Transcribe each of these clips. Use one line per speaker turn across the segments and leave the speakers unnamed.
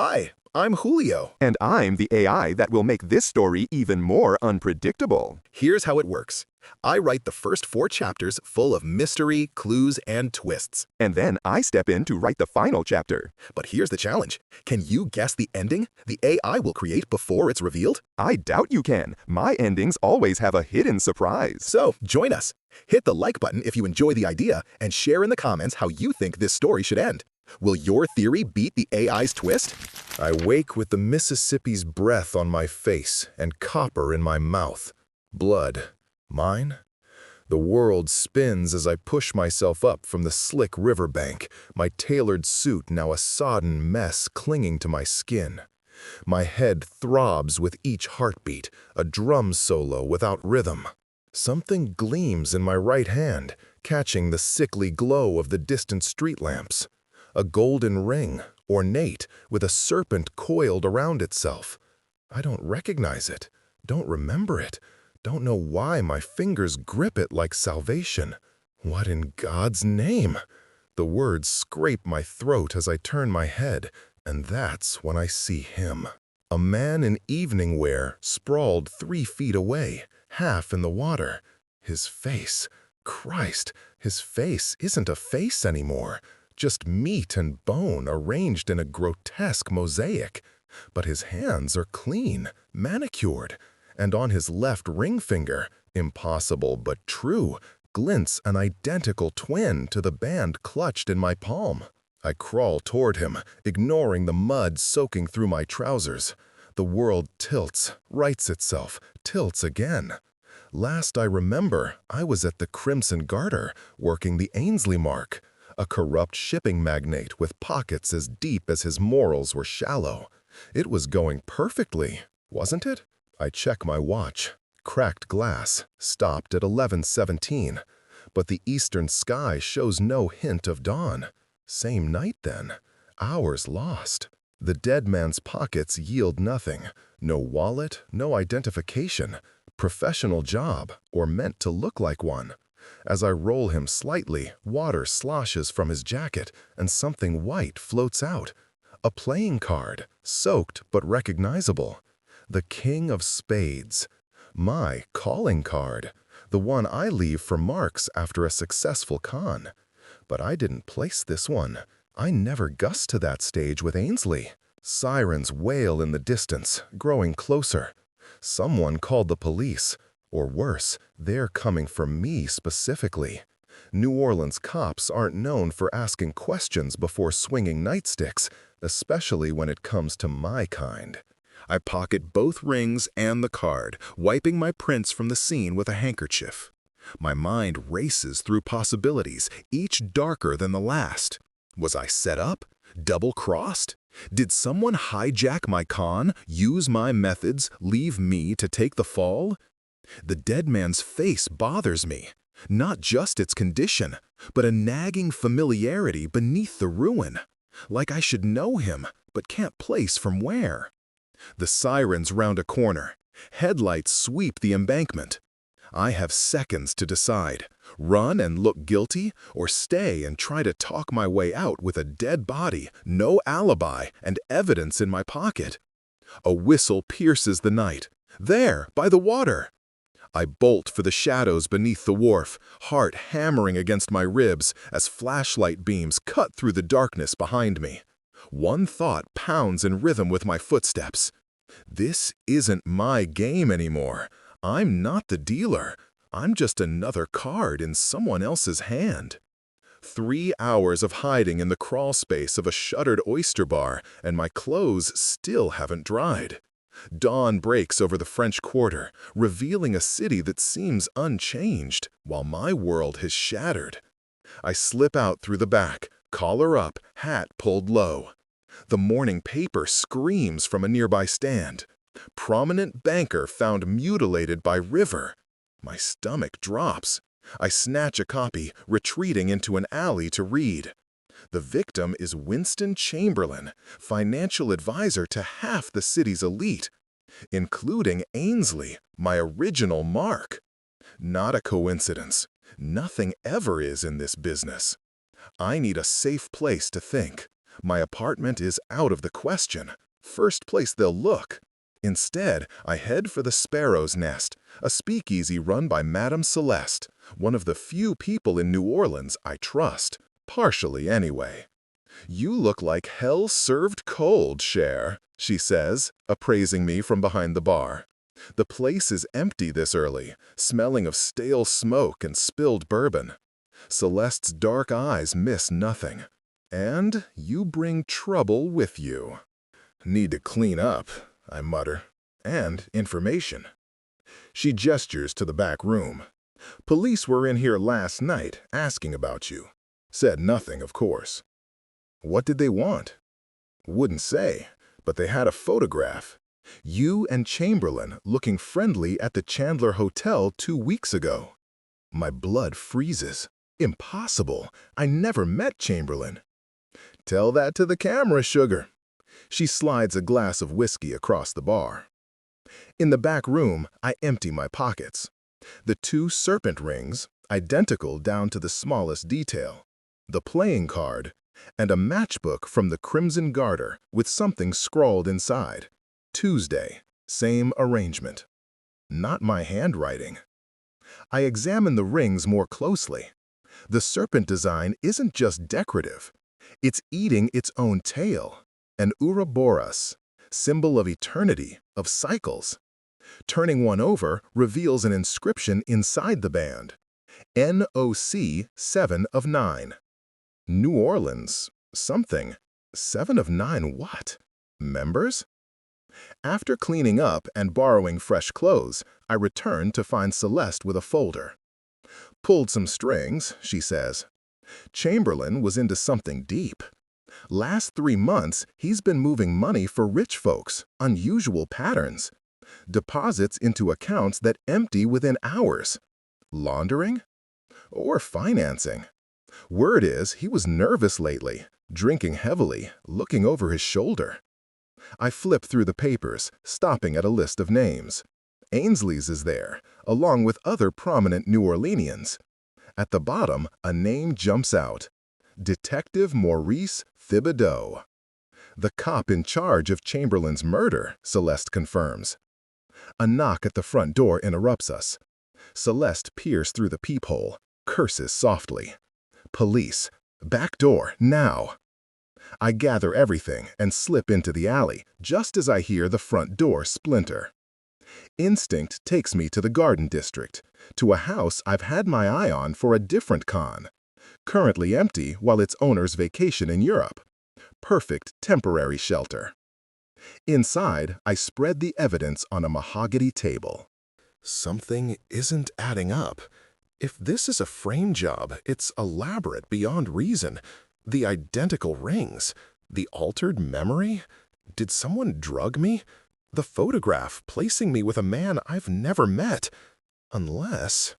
Hi, I'm Julio.
And I'm the AI that will make this story even more unpredictable.
Here's how it works. I write the first 4 chapters full of mystery, clues, and twists.
And then I step in to write the final chapter.
But here's the challenge. Can you guess the ending the AI will create before it's revealed?
I doubt you can. My endings always have a hidden surprise.
So, join us. Hit the like button if you enjoy the idea and share in the comments how you think this story should end. Will your theory beat the AI's twist? I wake with the Mississippi's breath on my face and copper in my mouth. Blood. Mine? The world spins as I push myself up from the slick riverbank, my tailored suit now a sodden mess clinging to my skin. My head throbs with each heartbeat, a drum solo without rhythm. Something gleams in my right hand, catching the sickly glow of the distant street lamps. A golden ring, ornate, with a serpent coiled around itself. I don't recognize it, don't remember it, don't know why my fingers grip it like salvation. What in God's name? The words scrape my throat as I turn my head, and that's when I see him. A man in evening wear, sprawled 3 feet away, half in the water. His face, Christ, his face isn't a face anymore. Just meat and bone arranged in a grotesque mosaic. But his hands are clean, manicured, and on his left ring finger, impossible but true, glints an identical twin to the band clutched in my palm. I crawl toward him, ignoring the mud soaking through my trousers. The world tilts, rights itself, tilts again. Last I remember, I was at the Crimson Garter, working the Ainsley Mark. A corrupt shipping magnate with pockets as deep as his morals were shallow. It was going perfectly, wasn't it? I check my watch. Cracked glass, stopped at 11:17. But the eastern sky shows no hint of dawn. Same night then. Hours lost. The dead man's pockets yield nothing. No wallet, no identification. Professional job, or meant to look like one. As I roll him slightly, water sloshes from his jacket, and something white floats out. A playing card, soaked but recognizable. The King of Spades. My calling card. The one I leave for marks after a successful con. But I didn't place this one. I never gussed to that stage with Ainsley. Sirens wail in the distance, growing closer. Someone called the police. Or worse, they're coming for me specifically. New Orleans cops aren't known for asking questions before swinging nightsticks, especially when it comes to my kind. I pocket both rings and the card, wiping my prints from the scene with a handkerchief. My mind races through possibilities, each darker than the last. Was I set up? Double-crossed? Did someone hijack my con, use my methods, leave me to take the fall? The dead man's face bothers me, not just its condition, but a nagging familiarity beneath the ruin, like I should know him, but can't place from where. The sirens round a corner, headlights sweep the embankment. I have seconds to decide, run and look guilty, or stay and try to talk my way out with a dead body, no alibi, and evidence in my pocket. A whistle pierces the night. There, by the water. I bolt for the shadows beneath the wharf, heart hammering against my ribs as flashlight beams cut through the darkness behind me. One thought pounds in rhythm with my footsteps. This isn't my game anymore. I'm not the dealer. I'm just another card in someone else's hand. 3 hours of hiding in the crawl space of a shuttered oyster bar, and my clothes still haven't dried. Dawn breaks over the French Quarter, revealing a city that seems unchanged, while my world has shattered. I slip out through the back, collar up, hat pulled low. The morning paper screams from a nearby stand. Prominent banker found mutilated by river. My stomach drops. I snatch a copy, retreating into an alley to read. The victim is Winston Chamberlain, financial advisor to half the city's elite, including Ainsley, my original mark. Not a coincidence. Nothing ever is in this business. I need a safe place to think. My apartment is out of the question. First place they'll look. Instead, I head for the Sparrow's Nest, a speakeasy run by Madame Celeste, one of the few people in New Orleans I trust, partially anyway. "You look like hell served cold, Cher," she says, appraising me from behind the bar. The place is empty this early, smelling of stale smoke and spilled bourbon. Celeste's dark eyes miss nothing. "And you bring trouble with you." "Need to clean up," I mutter. "And information." She gestures to the back room. "Police were in here last night asking about you. Said nothing, of course." "What did they want?" "Wouldn't say, but they had a photograph. You and Chamberlain looking friendly at the Chandler Hotel 2 weeks ago." My blood freezes. Impossible. I never met Chamberlain. "Tell that to the camera, sugar." She slides a glass of whiskey across the bar. In the back room, I empty my pockets. The 2 serpent rings, identical down to the smallest detail, the playing card, and a matchbook from the Crimson Garter with something scrawled inside. Tuesday, same arrangement. Not my handwriting. I examine the rings more closely. The serpent design isn't just decorative. It's eating its own tail, an Ouroboros, symbol of eternity, of cycles. Turning one over reveals an inscription inside the band. NOC 7 of 9. New Orleans, something. 7 of 9 what? Members? After cleaning up and borrowing fresh clothes, I return to find Celeste with a folder. "Pulled some strings," she says. "Chamberlain was into something deep. Last 3 months, he's been moving money for rich folks, unusual patterns. Deposits into accounts that empty within hours. Laundering? Or financing? Word is he was nervous lately, drinking heavily, looking over his shoulder." I flip through the papers, stopping at a list of names. Ainsley's is there, along with other prominent New Orleanians. At the bottom, a name jumps out. Detective Maurice Thibodeau. The cop in charge of Chamberlain's murder, Celeste confirms. A knock at the front door interrupts us. Celeste peers through the peephole, curses softly. "Police. Back door, now." I gather everything and slip into the alley, just as I hear the front door splinter. Instinct takes me to the Garden District, to a house I've had my eye on for a different con. Currently empty while its owners vacation in Europe. Perfect temporary shelter. Inside, I spread the evidence on a mahogany table. Something isn't adding up. If this is a frame job, it's elaborate beyond reason. The identical rings, the altered memory. Did someone drug me? The photograph placing me with a man I've never met. Unless...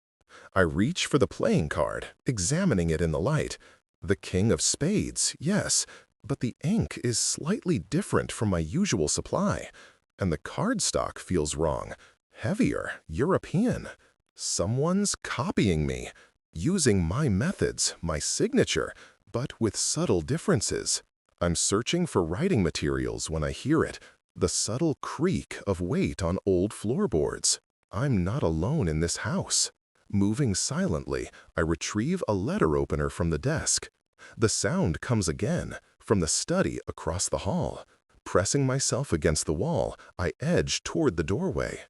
I reach for the playing card, examining it in the light. The King of Spades, yes, but the ink is slightly different from my usual supply, and the cardstock feels wrong. Heavier, European. Someone's copying me, using my methods, my signature, but with subtle differences. I'm searching for writing materials when I hear it, the subtle creak of weight on old floorboards. I'm not alone in this house. Moving silently, I retrieve a letter opener from the desk. The sound comes again, from the study across the hall. Pressing myself against the wall, I edge toward the doorway.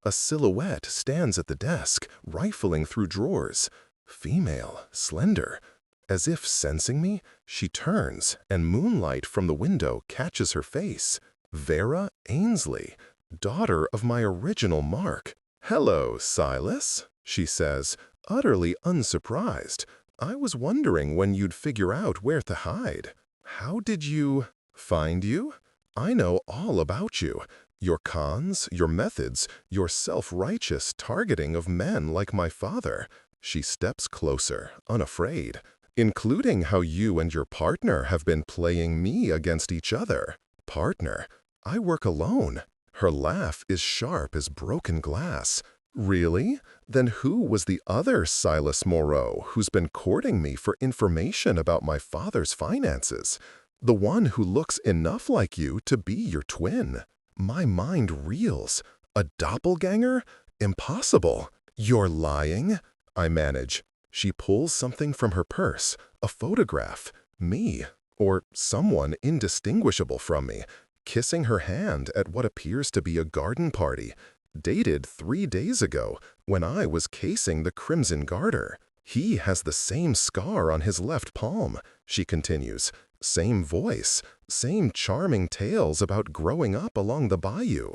A silhouette stands at the desk, rifling through drawers. Female, slender. As if sensing me, she turns, and moonlight from the window catches her face. Vera Ainsley, daughter of my original Mark. "Hello, Silas," she says, utterly unsurprised. "I was wondering when you'd figure out where to hide. How did you find you? I know all about you. Your cons, your methods, your self-righteous targeting of men like my father." She steps closer, unafraid. "Including how you and your partner have been playing me against each other." "Partner? I work alone." Her laugh is sharp as broken glass. "Really? Then who was the other Silas Moreau who's been courting me for information about my father's finances?" The one who looks enough like you to be your twin. My mind reels. A doppelganger? Impossible. You're lying? I manage. She pulls something from her purse. A photograph. Me. Or someone indistinguishable from me. Kissing her hand at what appears to be a garden party. Dated 3 days ago, when I was casing the Crimson Garter. He has the same scar on his left palm, she continues. Same voice, same charming tales about growing up along the bayou.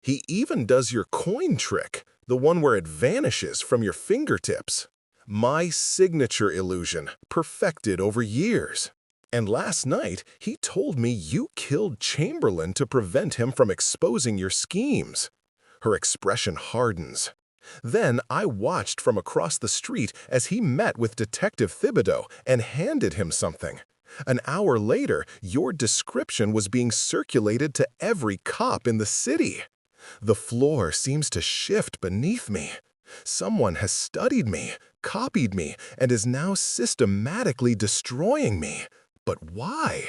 He even does your coin trick, the one where it vanishes from your fingertips. My signature illusion, perfected over years. And last night, he told me you killed Chamberlain to prevent him from exposing your schemes. Her expression hardens. Then I watched from across the street as he met with Detective Thibodeau and handed him something. An hour later, your description was being circulated to every cop in the city. The floor seems to shift beneath me. Someone has studied me, copied me, and is now systematically destroying me. But why?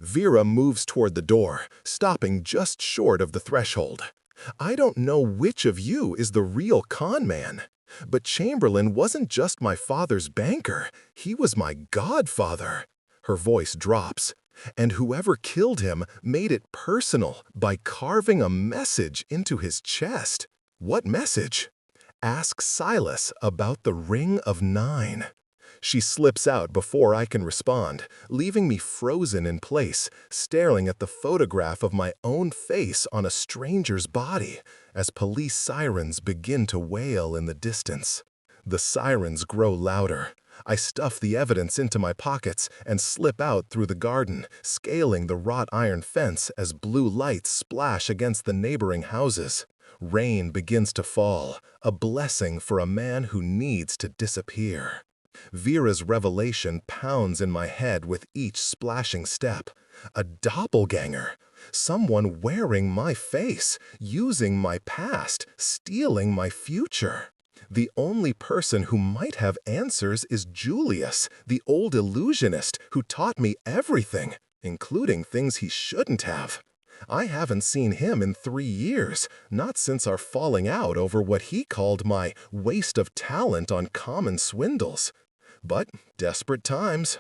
Vera moves toward the door, stopping just short of the threshold. I don't know which of you is the real con man, but Chamberlain wasn't just my father's banker, he was my godfather. Her voice drops, and whoever killed him made it personal by carving a message into his chest. What message? Ask Silas about the Ring of 9. She slips out before I can respond, leaving me frozen in place, staring at the photograph of my own face on a stranger's body as police sirens begin to wail in the distance. The sirens grow louder. I stuff the evidence into my pockets and slip out through the garden, scaling the wrought iron fence as blue lights splash against the neighboring houses. Rain begins to fall, a blessing for a man who needs to disappear. Vera's revelation pounds in my head with each splashing step. A doppelganger. Someone wearing my face, using my past, stealing my future. The only person who might have answers is Julius, the old illusionist who taught me everything, including things he shouldn't have. I haven't seen him in 3 years, not since our falling out over what he called my waste of talent on common swindles. But desperate times.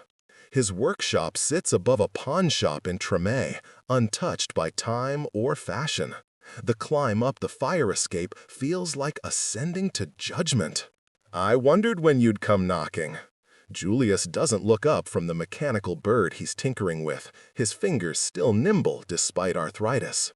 His workshop sits above a pawn shop in Tremé, untouched by time or fashion. The climb up the fire escape feels like ascending to judgment. I wondered when you'd come knocking. Julius doesn't look up from the mechanical bird he's tinkering with, his fingers still nimble despite arthritis.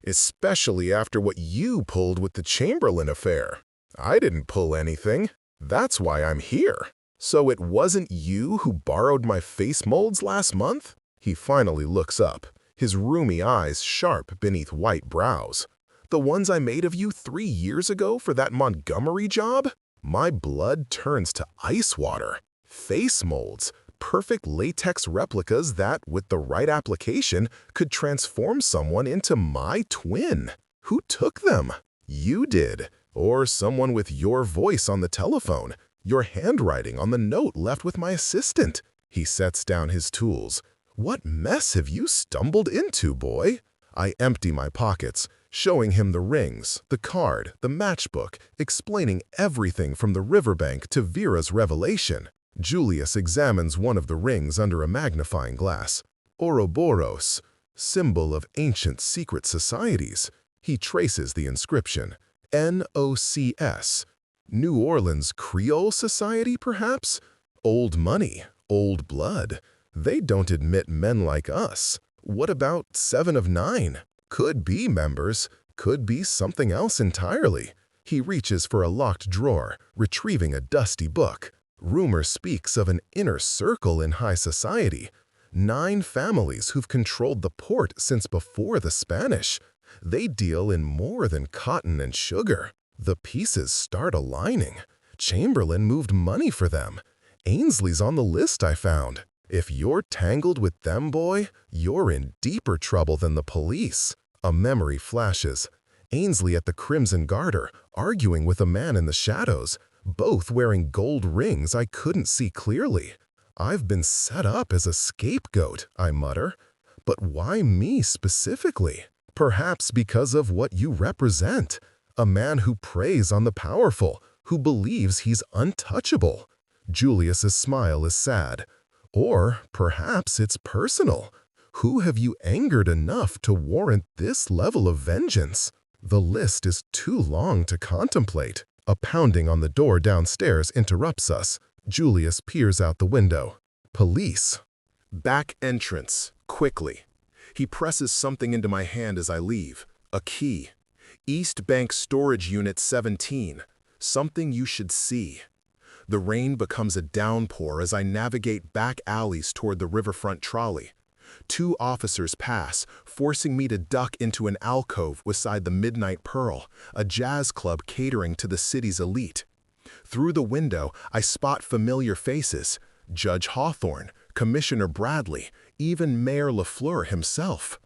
Especially after what you pulled with the Chamberlain affair. I didn't pull anything. That's why I'm here. So it wasn't you who borrowed my face molds last month? He finally looks up, his roomy eyes sharp beneath white brows. The ones I made of you 3 years ago for that Montgomery job? My blood turns to ice water. Face molds, perfect latex replicas that, with the right application, could transform someone into my twin. Who took them? You did, or someone with your voice on the telephone. Your handwriting on the note left with my assistant. He sets down his tools. What mess have you stumbled into, boy? I empty my pockets, showing him the rings, the card, the matchbook, explaining everything from the riverbank to Vera's revelation. Julius examines one of the rings under a magnifying glass. Ouroboros, symbol of ancient secret societies. He traces the inscription. NOCS. New Orleans Creole Society, perhaps? Old money, old blood. They don't admit men like us. What about 7 of 9? Could be members, could be something else entirely. He reaches for a locked drawer, retrieving a dusty book. Rumor speaks of an inner circle in high society. 9 families who've controlled the port since before the Spanish. They deal in more than cotton and sugar. The pieces start aligning. Chamberlain moved money for them. Ainsley's on the list I found. If you're tangled with them, boy, you're in deeper trouble than the police. A memory flashes. Ainsley at the Crimson Garter, arguing with a man in the shadows, both wearing gold rings I couldn't see clearly. I've been set up as a scapegoat, I mutter. But why me specifically? Perhaps because of what you represent. A man who preys on the powerful, who believes he's untouchable. Julius's smile is sad. Or perhaps it's personal. Who have you angered enough to warrant this level of vengeance? The list is too long to contemplate. A pounding on the door downstairs interrupts us. Julius peers out the window. Police. Back entrance, quickly. He presses something into my hand as I leave. A key. East Bank Storage Unit 17. Something you should see. The rain becomes a downpour as I navigate back alleys toward the riverfront trolley. 2 officers pass, forcing me to duck into an alcove beside the Midnight Pearl, a jazz club catering to the city's elite. Through the window, I spot familiar faces. Judge Hawthorne, Commissioner Bradley, even Mayor LaFleur himself.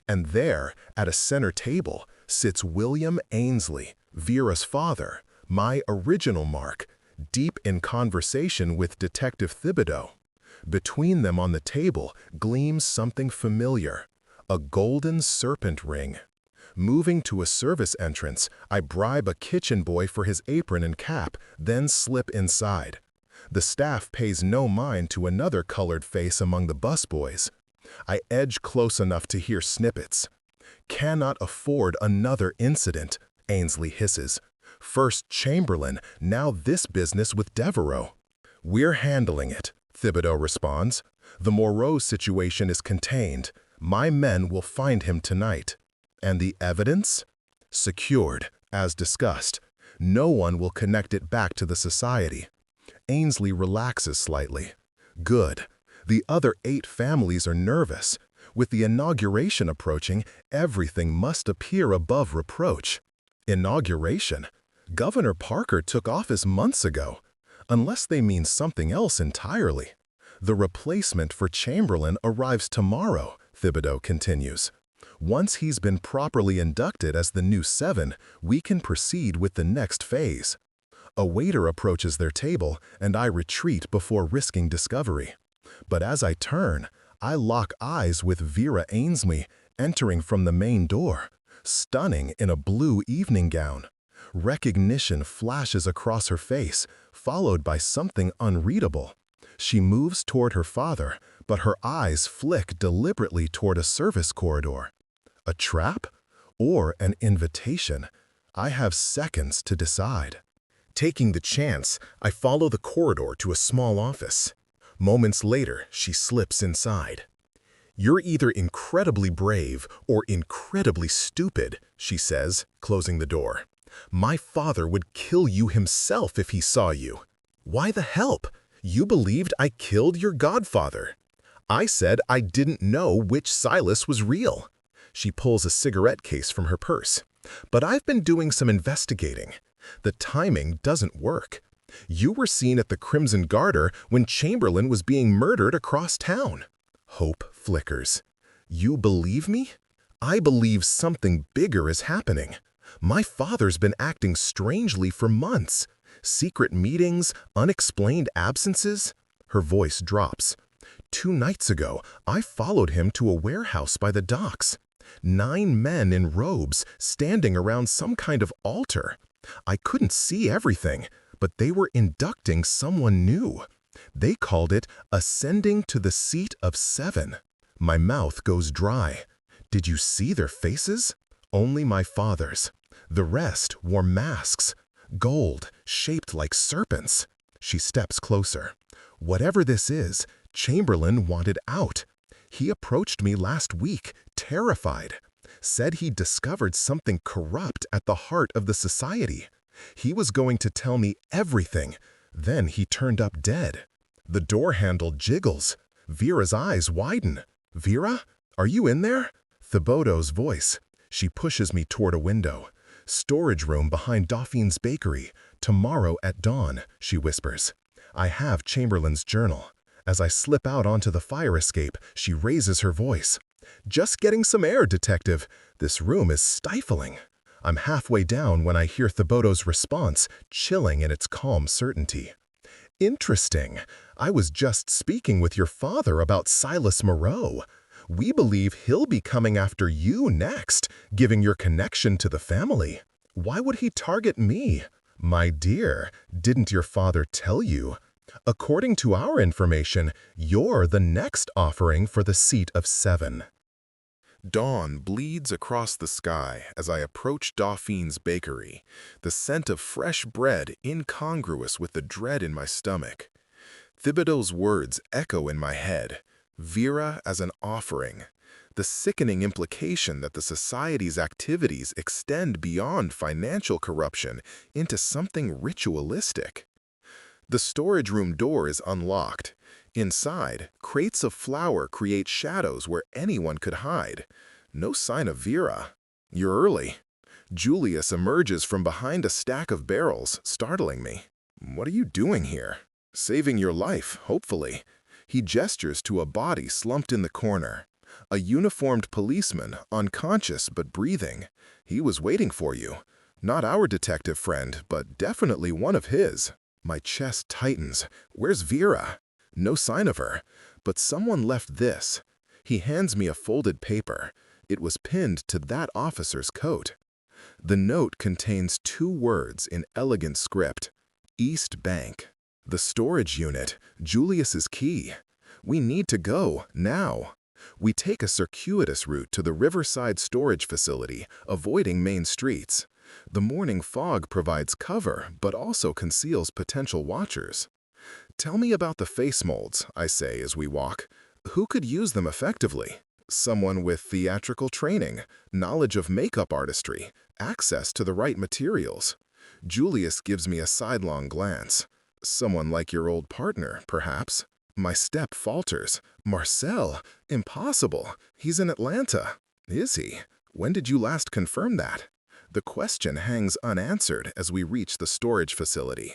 And there, at a center table, sits William Ainsley, Vera's father, my original Mark, deep in conversation with Detective Thibodeau. Between them on the table gleams something familiar, a golden serpent ring. Moving to a service entrance, I bribe a kitchen boy for his apron and cap, then slip inside. The staff pays no mind to another colored face among the busboys. I edge close enough to hear snippets. "Cannot afford another incident," Ainsley hisses. "First Chamberlain, now this business with Devereaux." "We're handling it," Thibodeau responds. "The Moreau situation is contained. My men will find him tonight." "And the evidence?" "Secured, as discussed. No one will connect it back to the society." Ainsley relaxes slightly. "Good. The other 8 families are nervous. With the inauguration approaching, everything must appear above reproach." "Inauguration? Governor Parker took office months ago. Unless they mean something else entirely." "The replacement for Chamberlain arrives tomorrow," Thibodeau continues. "Once he's been properly inducted as the new 7, we can proceed with the next phase." A waiter approaches their table, and I retreat before risking discovery. But as I turn, I lock eyes with Vera Ainsley, entering from the main door, stunning in a blue evening gown. Recognition flashes across her face, followed by something unreadable. She moves toward her father, but her eyes flick deliberately toward a service corridor. A trap? Or an invitation? I have seconds to decide. Taking the chance, I follow the corridor to a small office. Moments later, she slips inside. "You're either incredibly brave or incredibly stupid," she says, closing the door. "My father would kill you himself if he saw you." "Why the help? You believed I killed your godfather." "I said I didn't know which Silas was real." She pulls a cigarette case from her purse. "But I've been doing some investigating. The timing doesn't work. You were seen at the Crimson Garter when Chamberlain was being murdered across town." Hope flickers. "You believe me?" "I believe something bigger is happening. My father's been acting strangely for months. Secret meetings, unexplained absences." Her voice drops. "2 nights ago, I followed him to a warehouse by the docks. 9 men in robes standing around some kind of altar. I couldn't see everything, but they were inducting someone new. They called it Ascending to the Seat of 7. My mouth goes dry. Did you see their faces? Only my father's. The rest wore masks. Gold, shaped like serpents." She steps closer. "Whatever this is, Chamberlain wanted out. He approached me last week, terrified. Said he discovered something corrupt at the heart of the society. He was going to tell me everything. Then he turned up dead." The door handle jiggles. Vera's eyes widen. "Vera, are you in there?" Thibodeau's voice. She pushes me toward a window. "Storage room behind Dauphine's Bakery. Tomorrow at dawn," she whispers. I have Chamberlain's journal. As I slip out onto the fire escape, she raises her voice. "Just getting some air, Detective. This room is stifling." I'm halfway down when I hear Thibodeau's response, chilling in its calm certainty. Interesting. I was just speaking with your father about Silas Moreau. We believe he'll be coming after you next, giving your connection to the family. Why would he target me? My dear, didn't your father tell you? According to our information, you're the next offering for the seat of 7. Dawn bleeds across the sky as I approach Dauphine's bakery, the scent of fresh bread incongruous with the dread in my stomach. Thibodeau's words echo in my head, Vera as an offering, the sickening implication that the society's activities extend beyond financial corruption into something ritualistic. The storage room door is unlocked. Inside, crates of flour create shadows where anyone could hide. No sign of Vera. You're early. Julius emerges from behind a stack of barrels, startling me. What are you doing here? Saving your life, hopefully. He gestures to a body slumped in the corner. A uniformed policeman, unconscious but breathing. He was waiting for you. Not our detective friend, but definitely one of his. My chest tightens. Where's Vera? No sign of her, but someone left this. He hands me a folded paper. It was pinned to that officer's coat. The note contains 2 words in elegant script. East Bank. The storage unit, Julius's key. We need to go, now. We take a circuitous route to the Riverside storage facility, avoiding main streets. The morning fog provides cover, but also conceals potential watchers. Tell me about the face molds, I say as we walk. Who could use them effectively? Someone with theatrical training, knowledge of makeup artistry, access to the right materials. Julius gives me a sidelong glance. Someone like your old partner, perhaps. My step falters. Marcel? Impossible. He's in Atlanta. Is he? When did you last confirm that? The question hangs unanswered as we reach the storage facility.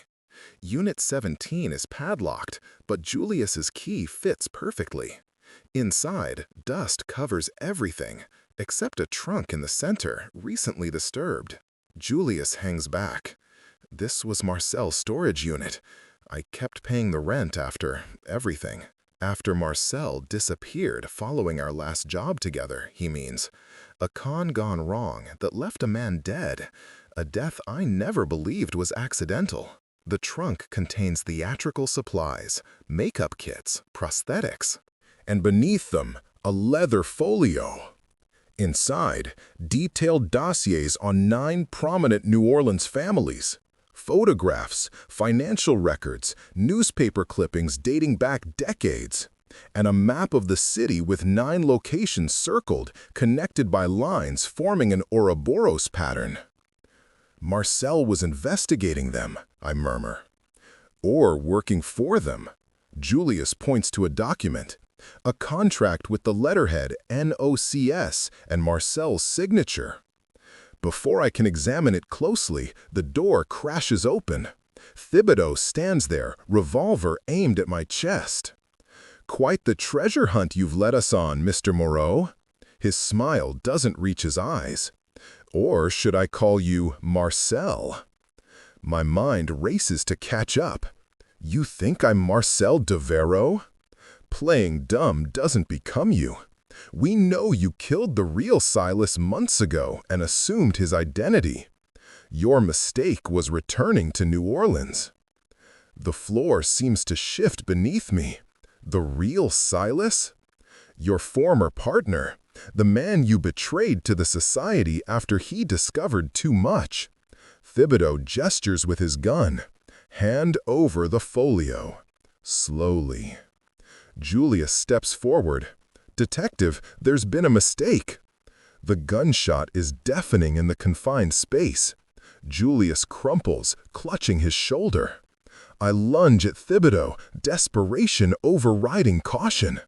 Unit 17 is padlocked, but Julius's key fits perfectly. Inside, dust covers everything, except a trunk in the center, recently disturbed. Julius hangs back. This was Marcel's storage unit. I kept paying the rent after everything. After Marcel disappeared following our last job together, he means. A con gone wrong that left a man dead. A death I never believed was accidental. The trunk contains theatrical supplies, makeup kits, prosthetics. And beneath them, a leather folio. Inside, detailed dossiers on 9 prominent New Orleans families. Photographs, financial records, newspaper clippings dating back decades, and a map of the city with 9 locations circled, connected by lines forming an Ouroboros pattern. Marcel was investigating them, I murmur. Or working for them. Julius points to a document, a contract with the letterhead NOCS and Marcel's signature. Before I can examine it closely, the door crashes open. Thibodeau stands there, revolver aimed at my chest. Quite the treasure hunt you've led us on, Mr. Moreau. His smile doesn't reach his eyes. Or should I call you Marcel? My mind races to catch up. You think I'm Marcel Devero? Playing dumb doesn't become you. We know you killed the real Silas months ago and assumed his identity. Your mistake was returning to New Orleans. The floor seems to shift beneath me. The real Silas? Your former partner, the man you betrayed to the society after he discovered too much. Thibodeau gestures with his gun. Hand over the folio. Slowly. Julius steps forward. Detective, there's been a mistake. The gunshot is deafening in the confined space. Julius crumples, clutching his shoulder. I lunge at Thibodeau, desperation overriding caution.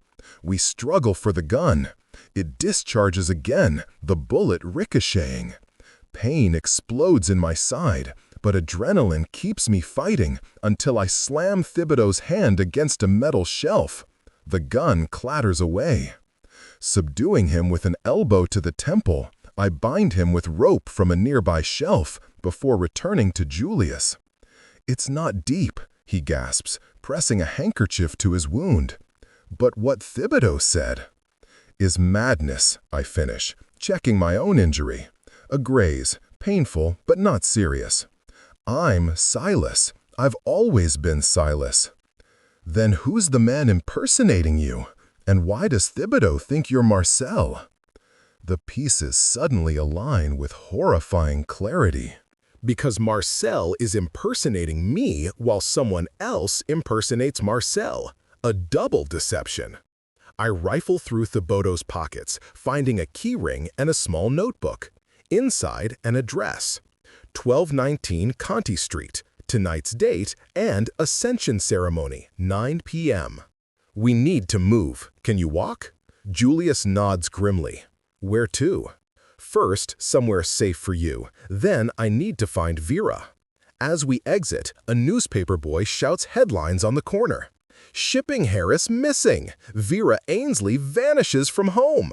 We struggle for the gun. It discharges again, the bullet ricocheting. Pain explodes in my side, but adrenaline keeps me fighting until I slam Thibodeau's hand against a metal shelf. The gun clatters away. Subduing him with an elbow to the temple, I bind him with rope from a nearby shelf before returning to Julius. It's not deep, he gasps, pressing a handkerchief to his wound. But what Thibodeau said is madness, I finish, checking my own injury. A graze, painful but not serious. I'm Silas. I've always been Silas. Then who's the man impersonating you? And why does Thibodeau think you're Marcel? The pieces suddenly align with horrifying clarity. Because Marcel is impersonating me while someone else impersonates Marcel. A double deception. I rifle through Thibodeau's pockets, finding a key ring and a small notebook. Inside, an address. 1219 Conti Street, tonight's date, and Ascension Ceremony, 9 p.m. We need to move. Can you walk? Julius nods grimly. Where to? First, somewhere safe for you. Then I need to find Vera. As we exit, a newspaper boy shouts headlines on the corner. Shipping Harris missing. Vera Ainsley vanishes from home.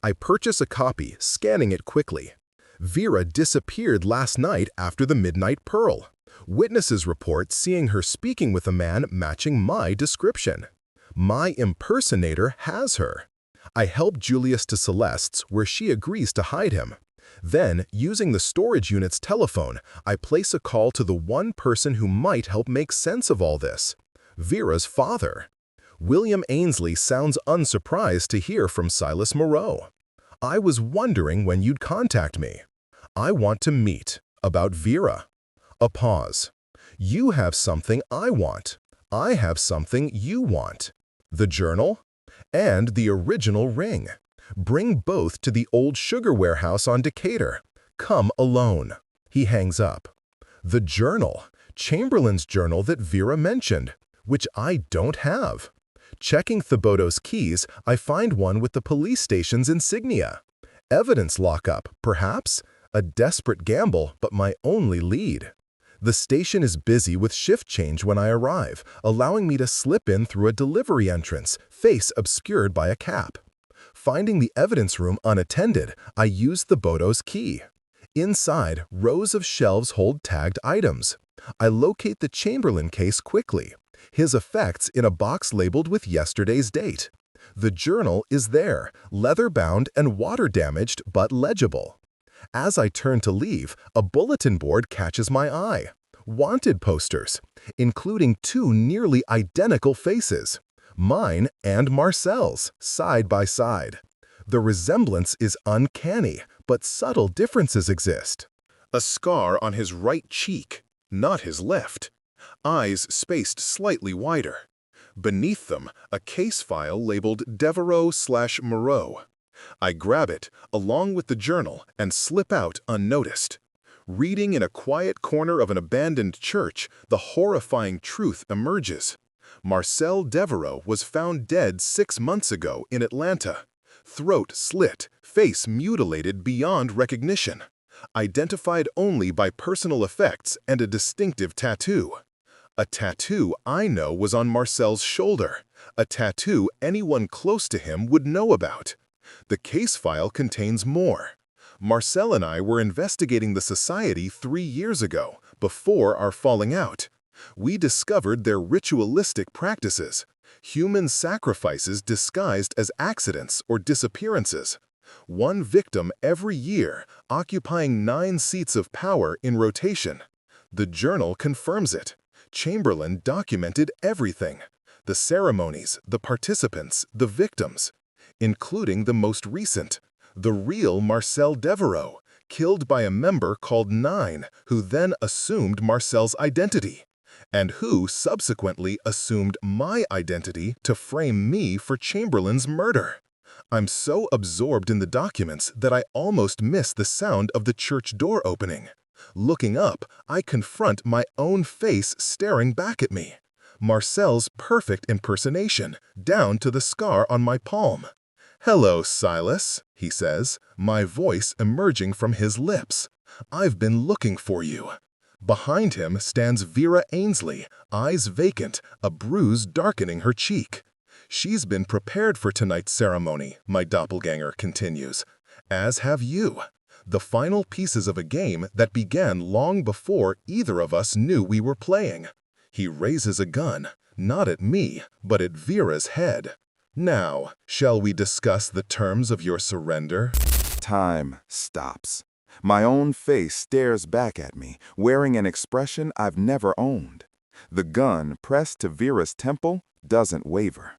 I purchase a copy, scanning it quickly. Vera disappeared last night after the Midnight Pearl. Witnesses report seeing her speaking with a man matching my description. My impersonator has her. I help Julius to Celeste's, where she agrees to hide him. Then, using the storage unit's telephone, I place a call to the one person who might help make sense of all this. Vera's father. William Ainsley sounds unsurprised to hear from Silas Moreau. I was wondering when you'd contact me. I want to meet. About Vera. A pause. You have something I want. I have something you want. The journal? And the original ring. Bring both to the old sugar warehouse on Decatur. Come alone. He hangs up. The journal. Chamberlain's journal that Vera mentioned, which I don't have. Checking Thibodeau's keys, I find one with the police station's insignia. Evidence lockup, perhaps? A desperate gamble, but my only lead. The station is busy with shift change when I arrive, allowing me to slip in through a delivery entrance, face obscured by a cap. Finding the evidence room unattended, I use Thibodeau's key. Inside, rows of shelves hold tagged items. I locate the Chamberlain case quickly. His effects in a box labeled with yesterday's date. The journal is there, leather-bound and water-damaged but legible. As I turn to leave, a bulletin board catches my eye. Wanted posters, including two nearly identical faces. Mine and Marcel's, side by side. The resemblance is uncanny, but subtle differences exist. A scar on his right cheek, not his left. Eyes spaced slightly wider. Beneath them, a case file labeled Devereaux/Moreau. I grab it, along with the journal, and slip out unnoticed. Reading in a quiet corner of an abandoned church, the horrifying truth emerges. Marcel Devereaux was found dead 6 months ago in Atlanta. Throat slit, face mutilated beyond recognition. Identified only by personal effects and a distinctive tattoo. A tattoo I know was on Marcel's shoulder. A tattoo anyone close to him would know about. The case file contains more. Marcel and I were investigating the society 3 years ago, before our falling out. We discovered their ritualistic practices, human sacrifices disguised as accidents or disappearances. One victim every year, occupying 9 seats of power in rotation. The journal confirms it. Chamberlain documented everything. The ceremonies, the participants, the victims. Including the most recent, the real Marcel Devereaux, killed by a member called 9, who then assumed Marcel's identity, and who subsequently assumed my identity to frame me for Chamberlain's murder. I'm so absorbed in the documents that I almost miss the sound of the church door opening. Looking up, I confront my own face staring back at me. Marcel's perfect impersonation, down to the scar on my palm. "Hello, Silas," he says, my voice emerging from his lips. "I've been looking for you." Behind him stands Vera Ainsley, eyes vacant, a bruise darkening her cheek. "She's been prepared for tonight's ceremony," my doppelganger continues. "As have you. The final pieces of a game that began long before either of us knew we were playing. He raises a gun, not at me, but at Vera's head. Now, shall we discuss the terms of your surrender?
Time stops. My own face stares back at me, wearing an expression I've never owned. The gun pressed to Vera's temple doesn't waver.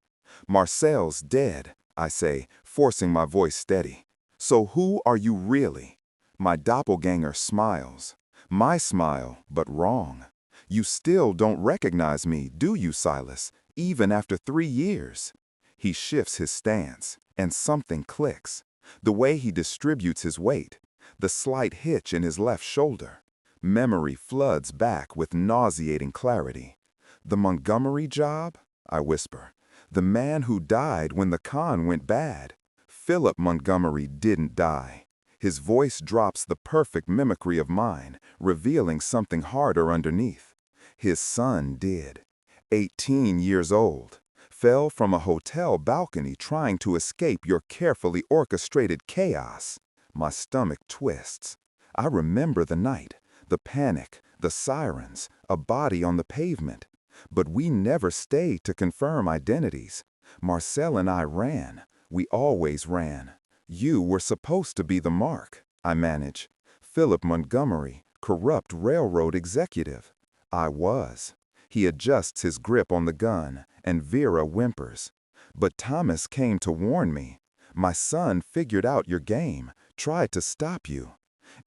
Marcel's dead, I say, forcing my voice steady. So who are you really? My doppelganger smiles. My smile, but wrong. You still don't recognize me, do you, Silas, even after 3 years? He shifts his stance, and something clicks. The way he distributes his weight, the slight hitch in his left shoulder. Memory floods back with nauseating clarity. The Montgomery job? I whisper. The man who died when the con went bad. Philip Montgomery didn't die. His voice drops the perfect mimicry of mine, revealing something harder underneath. His son did. 18 years old. Fell from a hotel balcony trying to escape your carefully orchestrated chaos. My stomach twists. I remember the night, the panic, the sirens, a body on the pavement. But we never stayed to confirm identities. Marcel and I ran. We always ran. You were supposed to be the mark, I manage. Philip Montgomery, corrupt railroad executive. I was. He adjusts his grip on the gun, and Vera whimpers. But Thomas came to warn me. My son figured out your game, tried to stop you.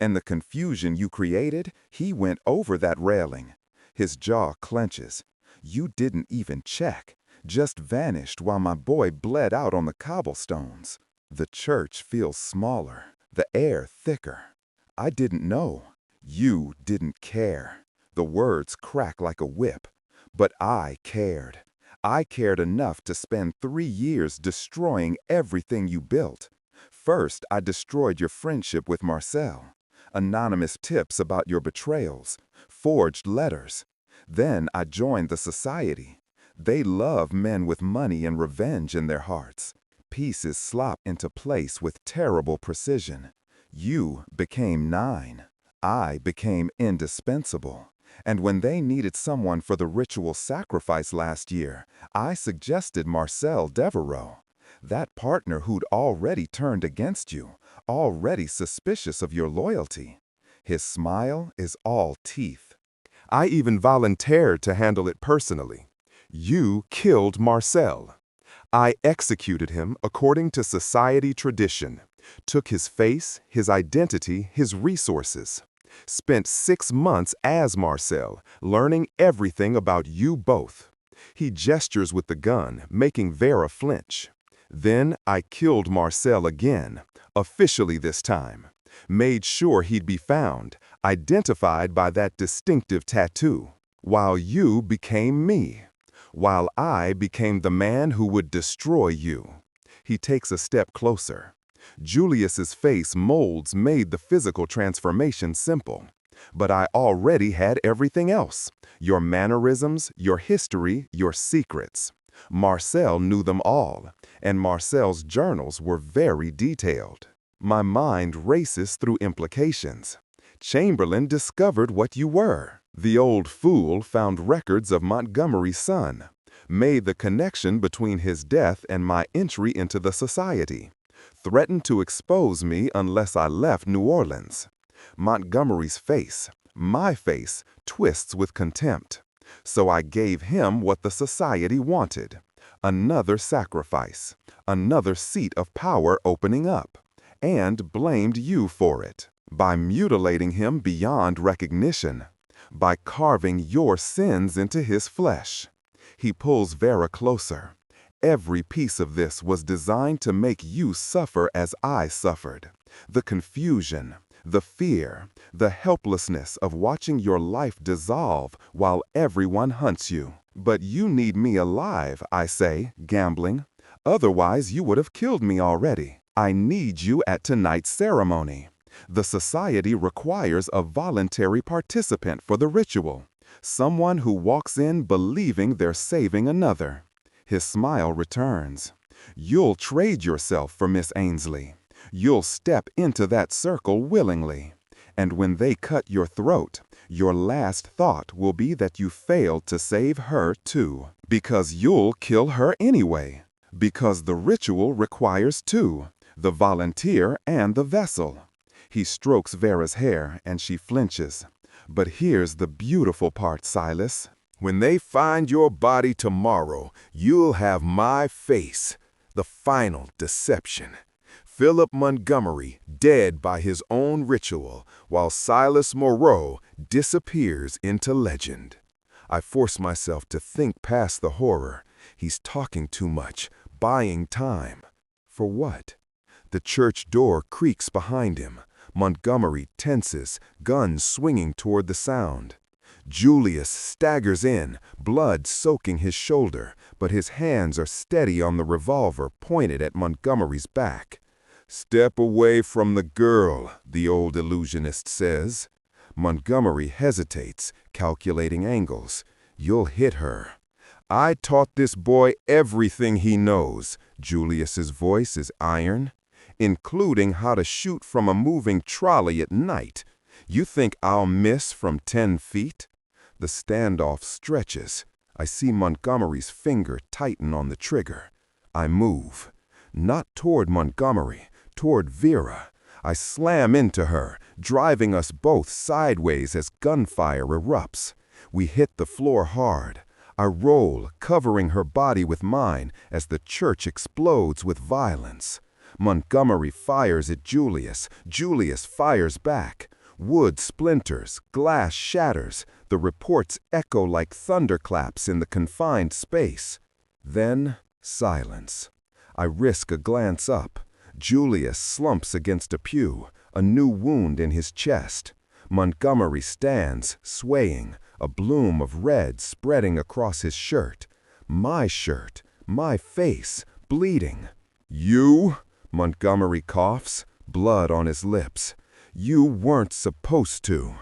And the confusion you created, he went over that railing. His jaw clenches. You didn't even check, just vanished while my boy bled out on the cobblestones. The church feels smaller, the air thicker. I didn't know. You didn't care. The words crack like a whip. But I cared. I cared enough to spend 3 years destroying everything you built. First, I destroyed your friendship with Marcel. Anonymous tips about your betrayals. Forged letters. Then I joined the society. They love men with money and revenge in their hearts. Pieces slop into place with terrible precision. You became 9. I became indispensable. And when they needed someone for the ritual sacrifice last year, I suggested Marcel Devereaux. That partner who'd already turned against you, already suspicious of your loyalty. His smile is all teeth. I even volunteered to handle it personally. You killed Marcel. I executed him according to society tradition, took his face, his identity, his resources. Spent 6 months as Marcel, learning everything about you both. He gestures with the gun, making Vera flinch. Then I killed Marcel again, officially this time. Made sure he'd be found, identified by that distinctive tattoo. While you became me. While I became the man who would destroy you. He takes a step closer. Julius's face molds made the physical transformation simple. But I already had everything else. Your mannerisms, your history, your secrets. Marcel knew them all, and Marcel's journals were very detailed. My mind races through implications. Chamberlain discovered what you were. The old fool found records of Montgomery's son. Made the connection between his death and my entry into the society. Threatened to expose me unless I left New Orleans. Montgomery's face, my face, twists with contempt. So I gave him what the society wanted. Another sacrifice, another seat of power opening up, and blamed you for it. By mutilating him beyond recognition. By carving your sins into his flesh. He pulls Vera closer. Every piece of this was designed to make you suffer as I suffered. The confusion, the fear, the helplessness of watching your life dissolve while everyone hunts you. But you need me alive, I say, gambling. Otherwise you would have killed me already. I need you at tonight's ceremony. The society requires a voluntary participant for the ritual. Someone who walks in believing they're saving another. His smile returns. You'll trade yourself for Miss Ainsley. You'll step into that circle willingly. And when they cut your throat, your last thought will be that you failed to save her too, because you'll kill her anyway. Because the ritual requires two, the volunteer and the vessel. He strokes Vera's hair and she flinches. But here's the beautiful part, Silas. When they find your body tomorrow, you'll have my face. The final deception. Philip Montgomery dead by his own ritual, while Silas Moreau disappears into legend. I force myself to think past the horror. He's talking too much, buying time. For what? The church door creaks behind him. Montgomery tenses, gun swinging toward the sound. Julius staggers in, blood soaking his shoulder, but his hands are steady on the revolver pointed at Montgomery's back. "Step away from the girl," the old illusionist says. Montgomery hesitates, calculating angles. "You'll hit her." "I taught this boy everything he knows." Julius's voice is iron. "Including how to shoot from a moving trolley at night. You think I'll miss from 10 feet? The standoff stretches. I see Montgomery's finger tighten on the trigger. I move. Not toward Montgomery, toward Vera. I slam into her, driving us both sideways as gunfire erupts. We hit the floor hard. I roll, covering her body with mine as the church explodes with violence. Montgomery fires at Julius. Julius fires back. Wood splinters, glass shatters. The reports echo like thunderclaps in the confined space. Then, silence. I risk a glance up. Julius slumps against a pew, a new wound in his chest. Montgomery stands, swaying, a bloom of red spreading across his shirt. My shirt, my face, bleeding. "You?" Montgomery coughs, blood on his lips. "You weren't supposed to."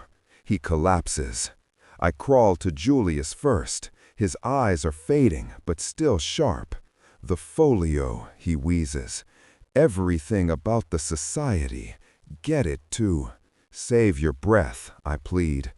He collapses. I crawl to Julius first. His eyes are fading, but still sharp. "The folio," he wheezes. "Everything about the society. Get it, too. Save your breath," I plead.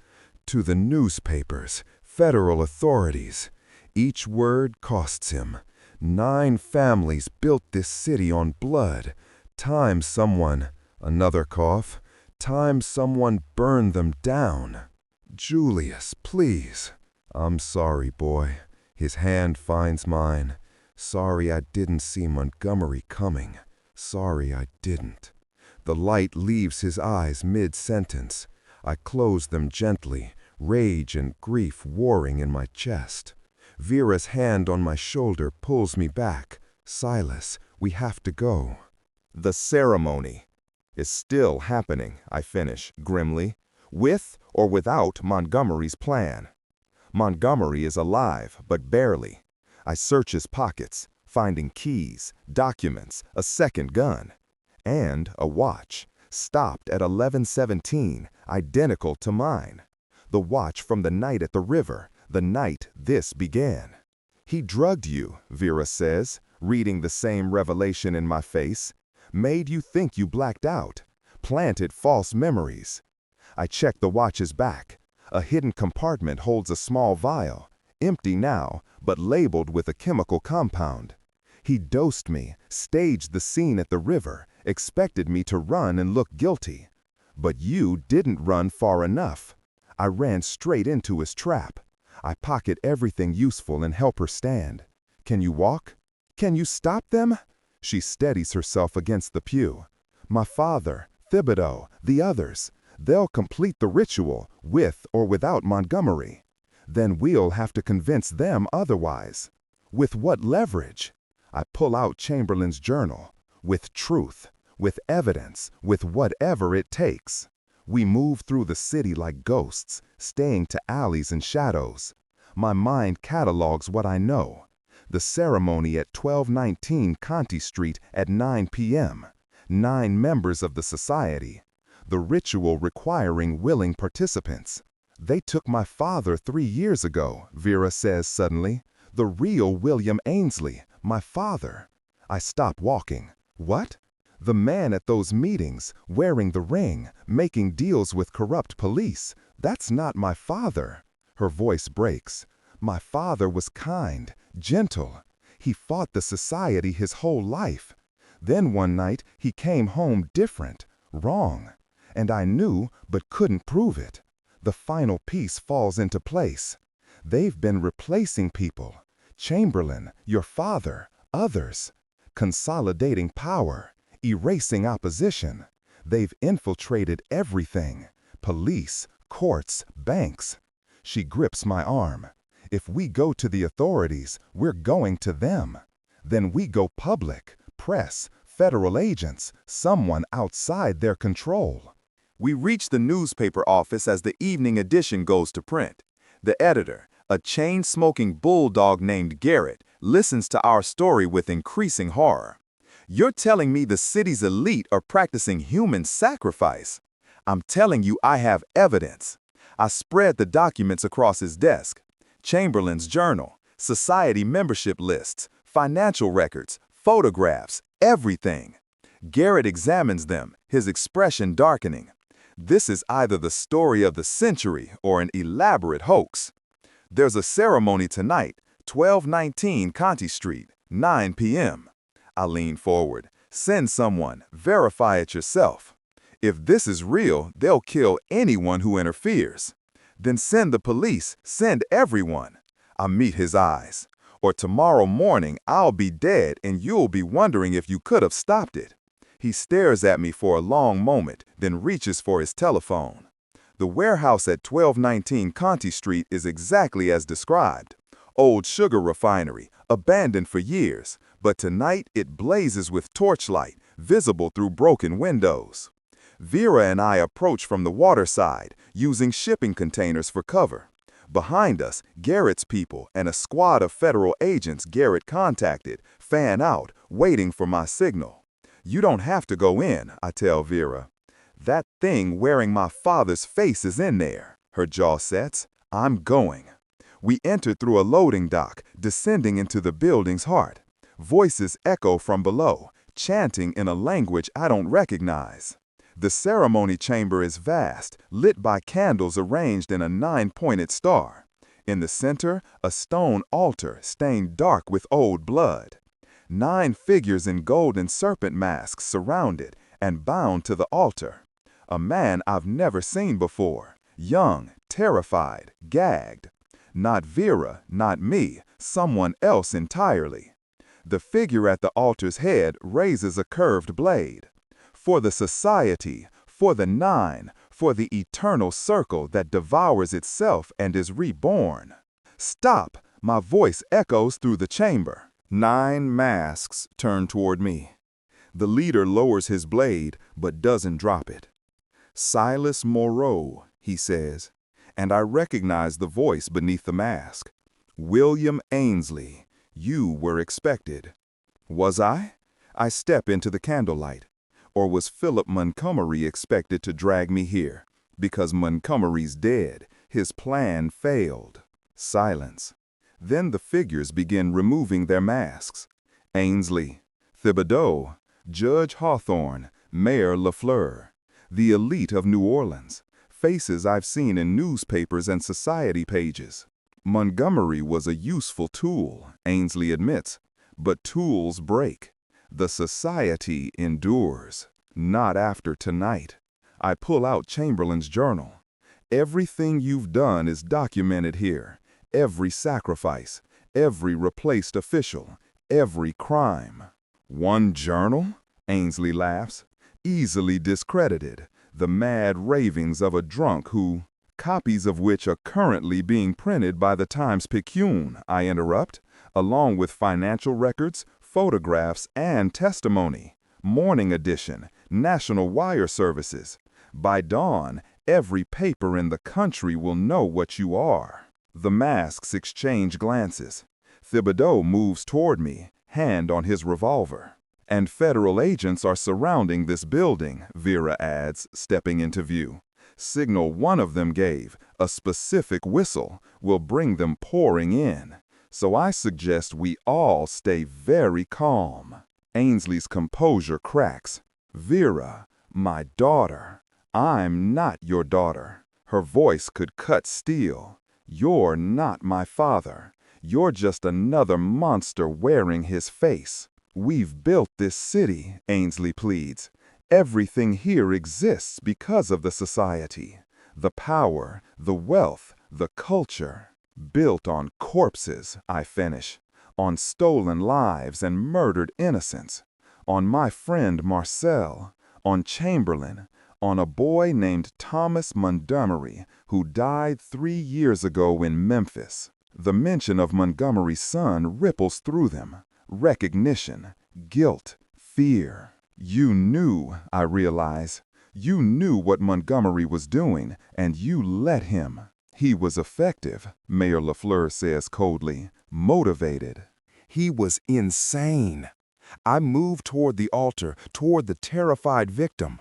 "To the newspapers, federal authorities." Each word costs him. 9 families built this city on blood. Time someone, another cough, time someone burned them down. "Julius, please." "I'm sorry, boy." His hand finds mine. "Sorry I didn't see Montgomery coming. Sorry I didn't." The light leaves his eyes mid-sentence. I close them gently, rage and grief warring in my chest. Vera's hand on my shoulder pulls me back. "Silas, we have to go."
"The ceremony is still happening," I finish grimly, "with or without Montgomery's plan. Montgomery is alive, but barely. I search his pockets, finding keys, documents, a second gun, and a watch, stopped at 11:17, identical to mine. The watch from the night at the river, the night this began. "He drugged you," Vera says, reading the same revelation in my face. "Made you think you blacked out. Planted false memories." I check the watch's back. A hidden compartment holds a small vial, empty now, but labeled with a chemical compound. He dosed me, staged the scene at the river, expected me to run and look guilty. But you didn't run far enough. I ran straight into his trap. I pocket everything useful and help her stand. "Can you walk? Can you stop them?" She steadies herself against the pew. "My father, Thibodeau, the others. They'll complete the ritual, with or without Montgomery. Then we'll have to convince them otherwise. With what leverage?" I pull out Chamberlain's journal. "With truth, with evidence, with whatever it takes." We move through the city like ghosts, staying to alleys and shadows. My mind catalogs what I know. The ceremony at 1219 Conti Street at 9 p.m. 9 members of the society. The ritual requiring willing participants. "They took my father 3 years ago," Vera says suddenly. "The real William Ainsley, my father." I stop walking. "What?" "The man at those meetings, wearing the ring, making deals with corrupt police. That's not my father." Her voice breaks. "My father was kind, gentle. He fought the society his whole life. Then one night he came home different, wrong. And I knew but couldn't prove it. The final piece falls into place. They've been replacing people. Chamberlain, your father, others. Consolidating power, erasing opposition. They've infiltrated everything. Police, courts, banks." She grips my arm. "If we go to the authorities, we're going to them. Then we go public, press, federal agents, someone outside their control."
We reach the newspaper office as the evening edition goes to print. The editor, a chain-smoking bulldog named Garrett, listens to our story with increasing horror. "You're telling me the city's elite are practicing human sacrifice?" "I'm telling you I have evidence." I spread the documents across his desk. Chamberlain's journal, society membership lists, financial records, photographs, everything. Garrett examines them, his expression darkening. "This is either the story of the century or an elaborate hoax." "There's a ceremony tonight, 1219 Conti Street, 9 p.m. I lean forward. "Send someone, verify it yourself." "If this is real, they'll kill anyone who interferes." "Then send the police, send everyone." I meet his eyes. "Or tomorrow morning I'll be dead and you'll be wondering if you could have stopped it." He stares at me for a long moment, then reaches for his telephone. The warehouse at 1219 Conti Street is exactly as described. Old sugar refinery, abandoned for years, but tonight it blazes with torchlight, visible through broken windows. Vera and I approach from the water side, using shipping containers for cover. Behind us, Garrett's people and a squad of federal agents Garrett contacted fan out, waiting for my signal. "You don't have to go in," I tell Vera. "That thing wearing my father's face is in there." Her jaw sets. "I'm going." We enter through a loading dock, descending into the building's heart. Voices echo from below, chanting in a language I don't recognize. The ceremony chamber is vast, lit by candles arranged in a 9-pointed star. In the center, a stone altar stained dark with old blood. 9 figures in golden serpent masks surround it and bound to the altar. A man I've never seen before, young, terrified, gagged. Not Vera, not me, someone else entirely. The figure at the altar's head raises a curved blade. "For the society, for the 9, for the eternal circle that devours itself and is reborn." "Stop!" My voice echoes through the chamber. 9 masks turn toward me. The leader lowers his blade, but doesn't drop it. "Silas Moreau," he says, and I recognize the voice beneath the mask. "William Ainsley, you were expected." Was I? I step into the candlelight. Or was Philip Montgomery expected to drag me here? Because Montgomery's dead, his plan failed. Silence. Then the figures begin removing their masks. Ainsley, Thibodeau, Judge Hawthorne, Mayor LaFleur, the elite of New Orleans, faces I've seen in newspapers and society pages. Montgomery was a useful tool, Ainsley admits, but tools break. The society endures. Not after tonight. I pull out Chamberlain's journal. Everything you've done is documented here. Every sacrifice, every replaced official, every crime. One journal? Ainsley laughs. Easily discredited. The mad ravings of a drunk who, copies of which are currently being printed by the Times-Picayune, I interrupt, along with financial records, photographs, and testimony. Morning edition, National Wire Services. By dawn, every paper in the country will know what you are. The masks exchange glances. Thibodeau moves toward me, hand on his revolver. And federal agents are surrounding this building, Vera adds, stepping into view. Signal one of them gave, a specific whistle, will bring them pouring in. So I suggest we all stay very calm. Ainsley's composure cracks. Vera, my daughter. I'm not your daughter. Her voice could cut steel. "You're not my father. You're just another monster wearing his face. We've built this city," Ainsley pleads. "Everything here exists because of the society. The power, the wealth, the culture. Built on corpses," I finish. "On stolen lives and murdered innocents. On my friend Marcel. On Chamberlain. On a boy named Thomas Montgomery, who died 3 years ago in Memphis." The mention of Montgomery's son ripples through them. Recognition, guilt, fear. You knew, I realize. You knew what Montgomery was doing, and you let him. He was effective, Mayor LaFleur says coldly, motivated.
He was insane. I moved toward the altar, toward the terrified victim.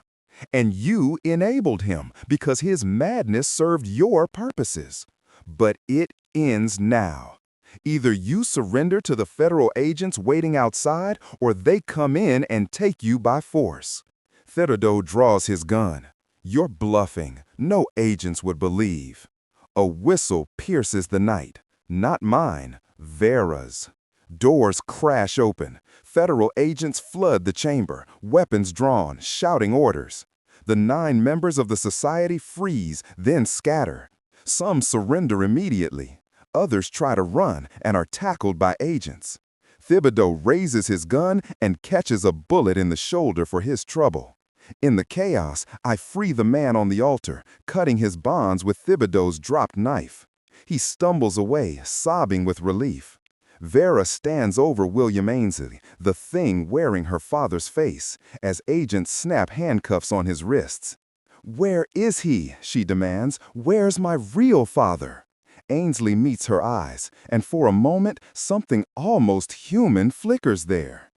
And you enabled him because his madness served your purposes. But it ends now. Either you surrender to the federal agents waiting outside, or they come in and take you by force. Theodore draws his gun. "You're bluffing. No agents would believe." A whistle pierces the night. Not mine, Vera's. Doors crash open. Federal agents flood the chamber, weapons drawn, shouting orders. The 9 members of the society freeze, then scatter. Some surrender immediately. Others try to run and are tackled by agents. Thibodeau raises his gun and catches a bullet in the shoulder for his trouble. In the chaos, I free the man on the altar, cutting his bonds with Thibodeau's dropped knife. He stumbles away, sobbing with relief. Vera stands over William Ainsley, the thing wearing her father's face, as agents snap handcuffs on his wrists. "Where is he?" she demands. "Where's my real father?" Ainsley meets her eyes, and for a moment, something almost human flickers there.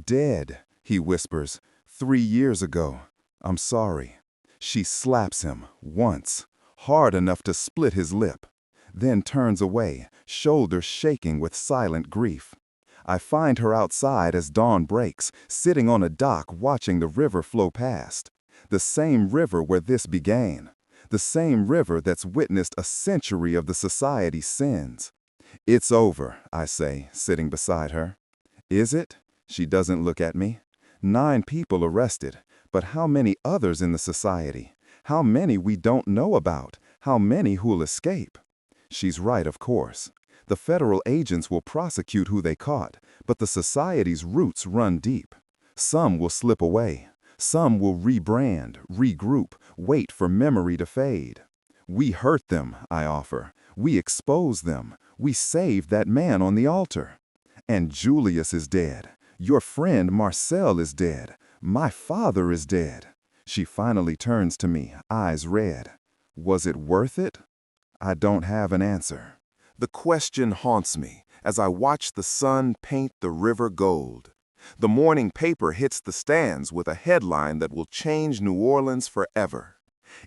"Dead," he whispers. 3 years ago. I'm sorry." She slaps him, once, hard enough to split his lip, then turns away, shoulders shaking with silent grief. I find her outside as dawn breaks, sitting on a dock watching the river flow past. The same river where this began. The same river that's witnessed a century of the society's sins. "It's over," I say, sitting beside her. "Is it?" She doesn't look at me. 9 people arrested, but how many others in the society? How many we don't know about? How many who'll escape? She's right, of course. The federal agents will prosecute who they caught, but the society's roots run deep. Some will slip away. Some will rebrand, regroup, wait for memory to fade. We hurt them, I offer. We expose them. We saved that man on the altar. And Julius is dead. Your friend Marcel is dead. My father is dead. She finally turns to me, eyes red. Was it worth it? I don't have an answer. The question haunts me as I watch the sun paint the river gold. The morning paper hits the stands with a headline that will change New Orleans forever.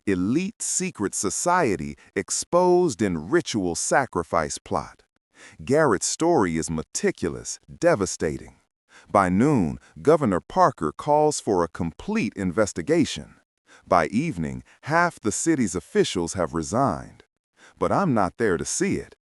Elite secret society exposed in ritual sacrifice plot. Garrett's story is meticulous, devastating. By noon, Governor Parker calls for a complete investigation. By evening, half the city's officials have resigned. But I'm not there to see it.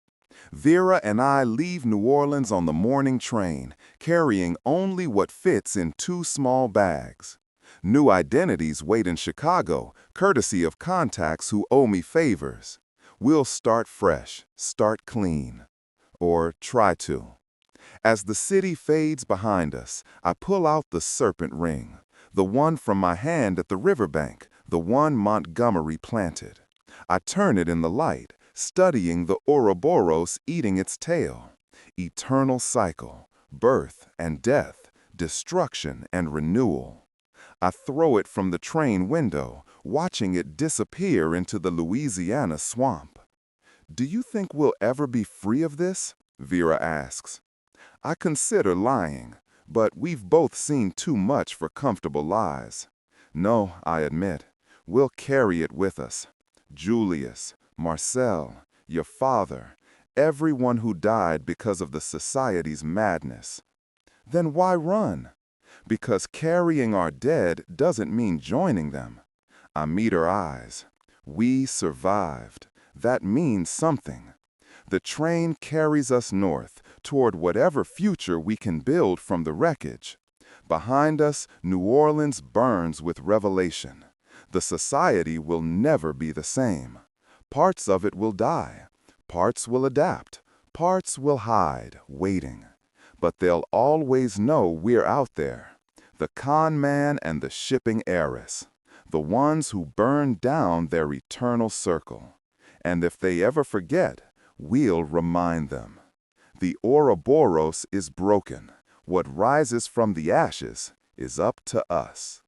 Vera and I leave New Orleans on the morning train, carrying only what fits in 2 small bags. New identities wait in Chicago, courtesy of contacts who owe me favors. We'll start fresh, start clean. Or try to. As the city fades behind us, I pull out the serpent ring, the one from my hand at the riverbank, the one Montgomery planted. I turn it in the light, studying the Ouroboros eating its tail. Eternal cycle, birth and death, destruction and renewal. I throw it from the train window, watching it disappear into the Louisiana swamp. "Do you think we'll ever be free of this?" Vera asks. I consider lying, but we've both seen too much for comfortable lies. No, I admit, we'll carry it with us. Julius, Marcel, your father, everyone who died because of the society's madness. Then why run? Because carrying our dead doesn't mean joining them. I meet her eyes.
We survived. That means something. The train carries us north, toward whatever future we can build from the wreckage. Behind us, New Orleans burns with revelation. The society will never be the same. Parts of it will die. Parts will adapt. Parts will hide, waiting. But they'll always know we're out there. The con man and the shipping heiress. The ones who burned down their eternal circle. And if they ever forget, we'll remind them. The Ouroboros is broken. What rises from the ashes is up to us.